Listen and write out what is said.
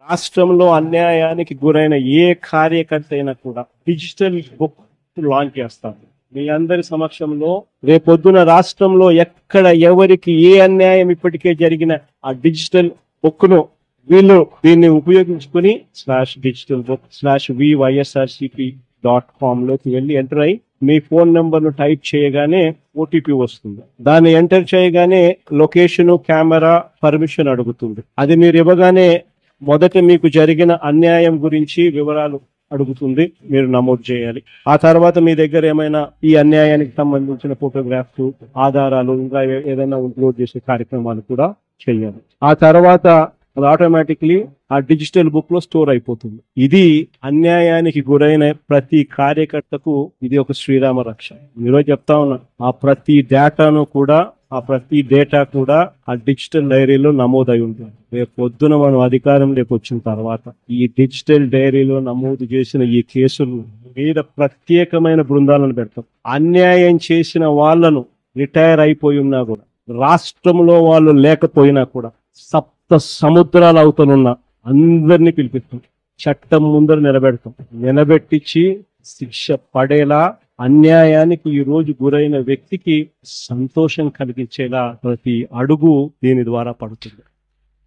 రాష్ట్రంలో అన్యాయానికి గురైన ఏ కార్యకర్త అయినా కూడా డిజిటల్ బుక్ లాంచ్ చేస్తారు. మీ అందరి సమక్షంలో రేపొద్దున రాష్ట్రంలో ఎక్కడ ఎవరికి ఏ అన్యాయం ఇప్పటికే జరిగిన ఆ డిజిటల్ బుక్ ను వీళ్ళు దీన్ని ఉపయోగించుకుని /digitalbook/vyrsrcp.com లోకి వెళ్ళి ఎంటర్ అయ్యి మీ ఫోన్ నెంబర్ ను టైప్ చేయగానే ఓటీపీ వస్తుంది. దాన్ని ఎంటర్ చేయగానే లొకేషన్, కెమెరా, పర్మిషన్ అడుగుతుంది. అది మీరు ఇవ్వగానే మొదట మీకు జరిగిన అన్యాయం గురించి వివరాలు అడుగుతుంది, మీరు నమోదు చేయాలి. ఆ తర్వాత మీ దగ్గర ఏమైనా ఈ అన్యాయానికి సంబంధించిన ఫోటోగ్రాఫ్స్, ఆధారాలు, ఇంకా ఏదైనా అప్లోడ్ చేసే కార్యక్రమాలు కూడా చేయాలి. ఆ తర్వాత అది ఆటోమేటిక్లీ ఆ డిజిటల్ బుక్ లో స్టోర్ అయిపోతుంది. ఇది అన్యాయానికి గురైన ప్రతి కార్యకర్తకు ఇది ఒక శ్రీరామ రక్ష. ఈరోజు చెప్తా ఉన్నా, ఆ ప్రతి డేటా కూడా ఆ డిజిటల్ డైరీలో నమోదై ఉంటుంది. రేపు పొద్దున మనం అధికారంలోకి వచ్చిన తర్వాత ఈ డిజిటల్ డైరీలో నమోదు చేసిన ఈ కేసులు మీద ప్రత్యేకమైన బృందాలను పెడతాం. అన్యాయం చేసిన వాళ్లను రిటైర్ అయిపోయి ఉన్నా కూడా, రాష్ట్రంలో వాళ్ళు లేకపోయినా కూడా, సప్త సముద్రాల అవతలున్న అందరినీ పిలిపిస్తాం. చట్టం ముందర నిలబెట్టించి శిక్ష పడేలా, అన్యాయానికి ఈ రోజు గురైన వ్యక్తికి సంతోషం కలిగించేలా ప్రతి అడుగు దీని ద్వారా పడుతుంది.